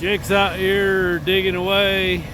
Jake's out here digging away.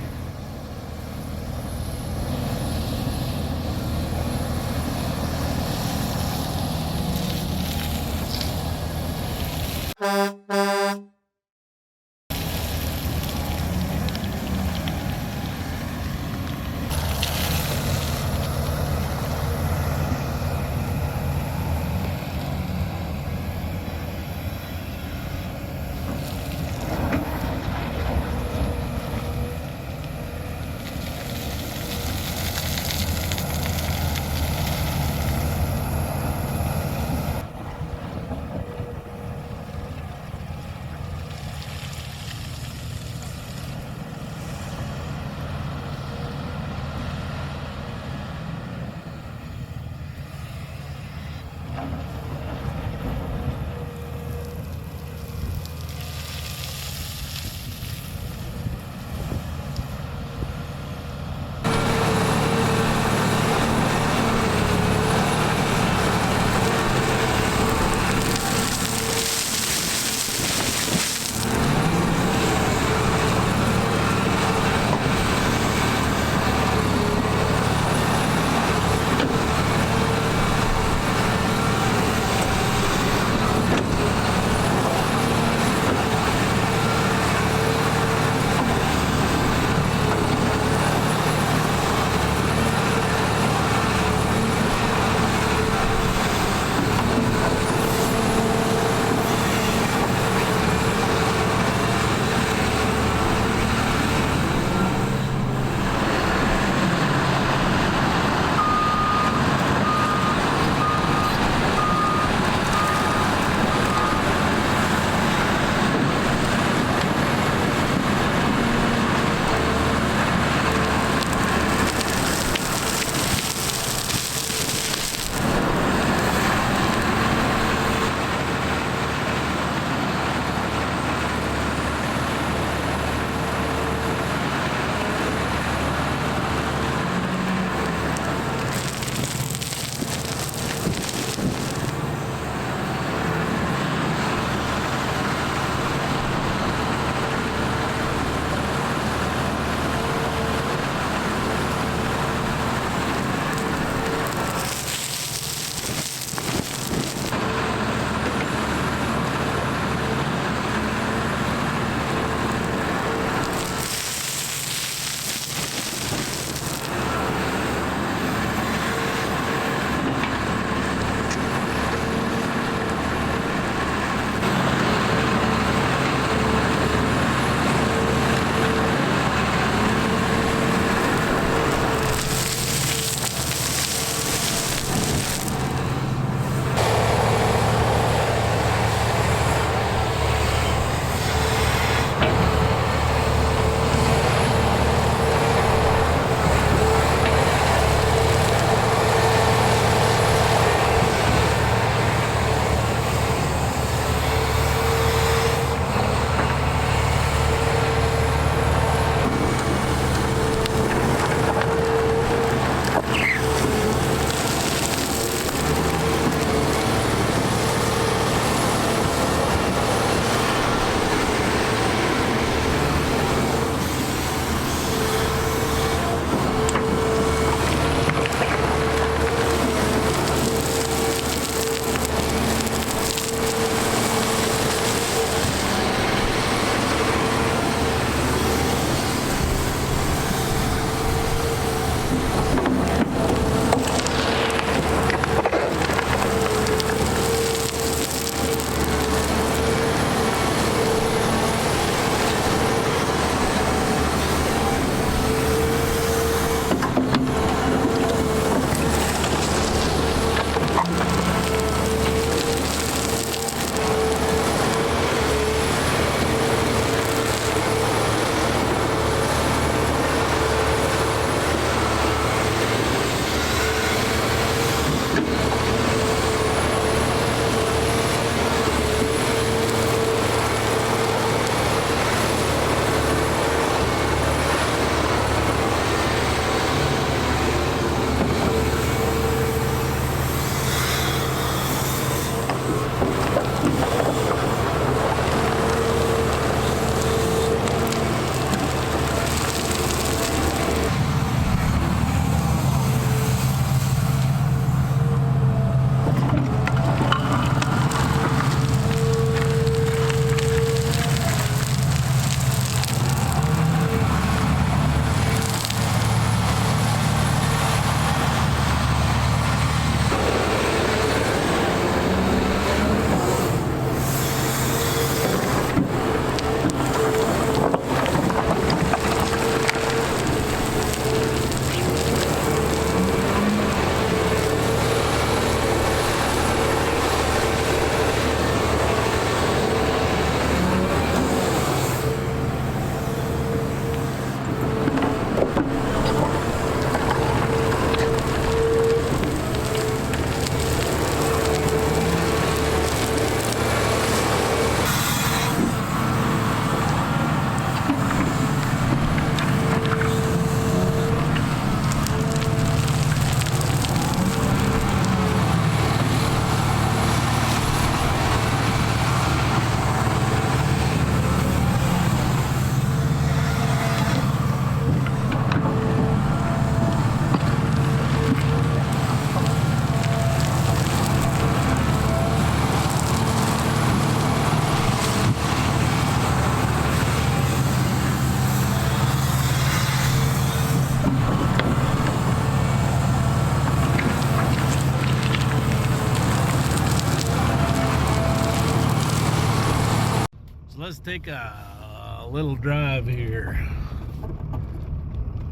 So let's take a little drive here.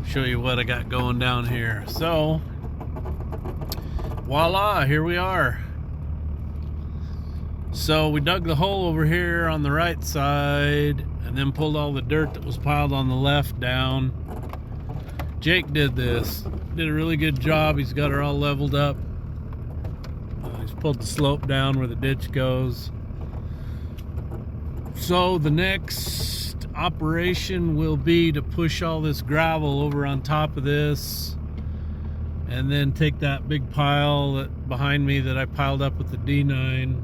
Show you what I got going down here. So, voila, here we are. So we dug the hole over here on the right side and then pulled all the dirt that was piled on the left down. Jake did this. Did a really good job. He's got her all leveled up. He's pulled the slope down where the ditch goes. So the next operation will be to push all this gravel over on top of this and then take that big pile that behind me that I piled up with the D9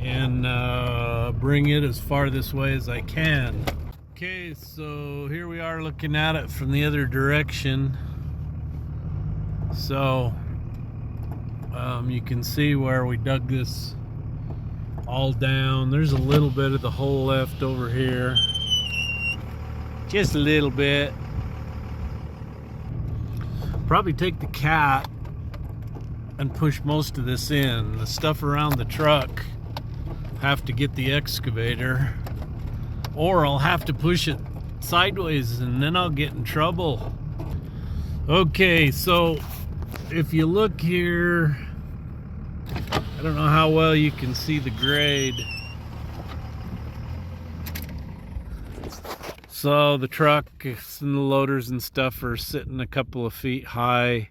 and bring it as far this way as I can. Okay, so here we are looking at it from the other direction. So you can see where we dug this all down. There's a little bit of the hole left over here, just a little bit. Probably take the cat and push most of this in. The stuff around the truck have to get the excavator, or I'll have to push it sideways and then I'll get in trouble. Okay, so if you look here, I don't know how well you can see the grade. So the truck and the loaders and stuff are sitting a couple of feet high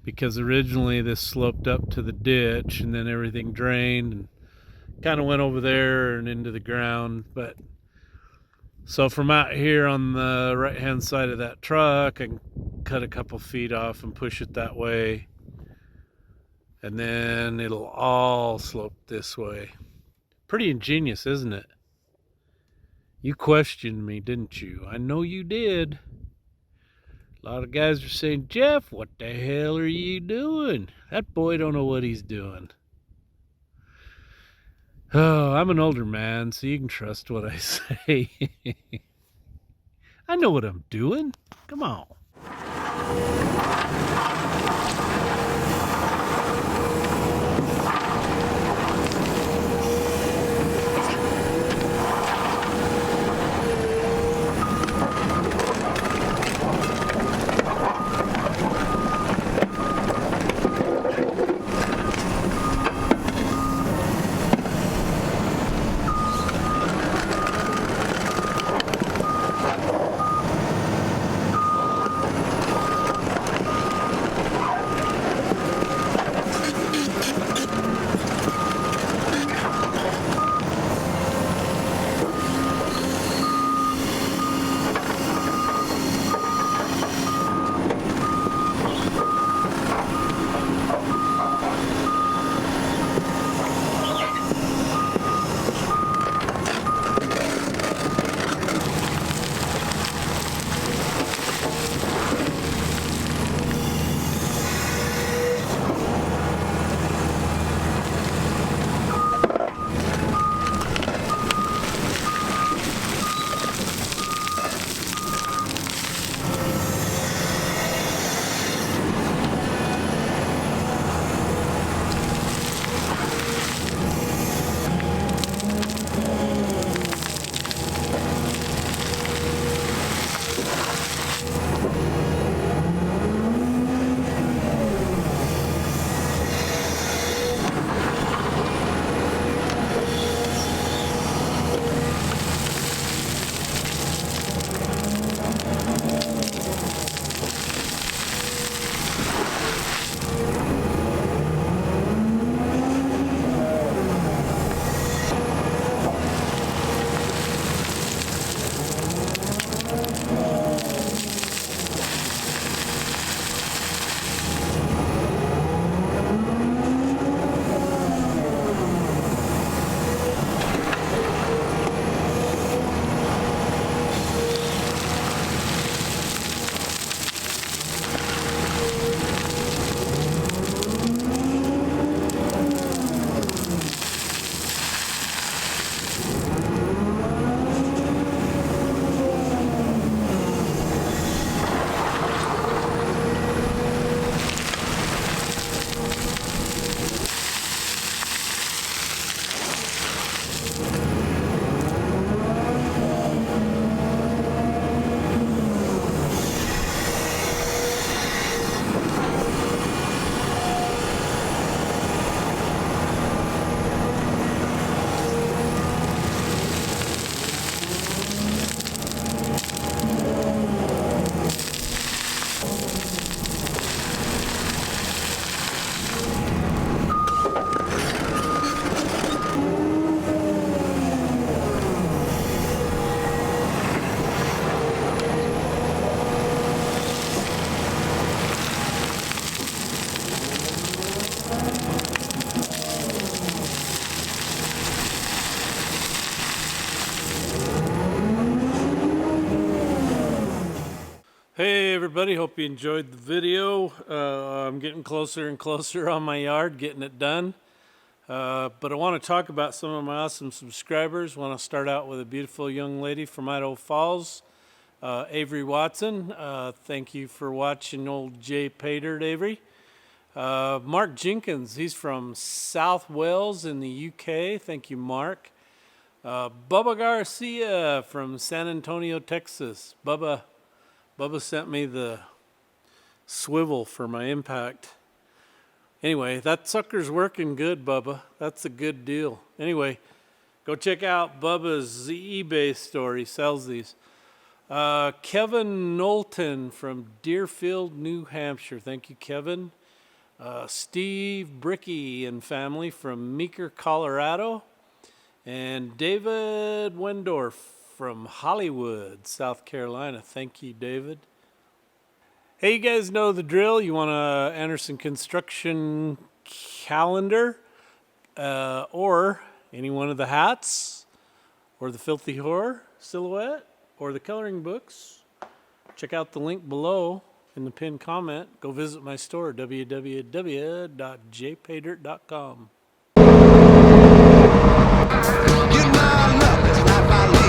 because originally this sloped up to the ditch and then everything drained and kind of went over there and into the ground. But so from out here on the right hand side of that truck, I can cut a couple feet off and push it that way, and then it'll all slope this way. Pretty ingenious, isn't it? You questioned me, didn't you? I know you did. A lot of guys are saying, Jeff, what the hell are you doing? That boy don't know what he's doing. Oh, I'm an older man, so you can trust what I say. I know what I'm doing. Come on. Hey everybody, hope you enjoyed the video. I'm getting closer and closer on my yard, getting it done. But I want to talk about some of my awesome subscribers. I want to start out with a beautiful young lady from Idaho Falls, Avery Watson. Thank you for watching old Jpaydirt, Avery. Mark Jenkins, he's from South Wales in the UK. Thank you, Mark. Bubba Garcia from San Antonio, Texas. Bubba sent me the swivel for my impact. Anyway, that sucker's working good, Bubba. That's a good deal. Anyway, go check out Bubba's eBay store. He sells these. Kevin Knowlton from Deerfield, New Hampshire. Thank you, Kevin. Steve Bricky and family from Meeker, Colorado. And David Wendorf from Hollywood, South Carolina. Thank you, David. Hey, you guys know the drill. You want to enter some construction calendar or any one of the hats or the Filthy Whore silhouette or the coloring books. Check out the link below in the pinned comment. Go visit my store, www.jpaydirt.com. You know, love is life I live.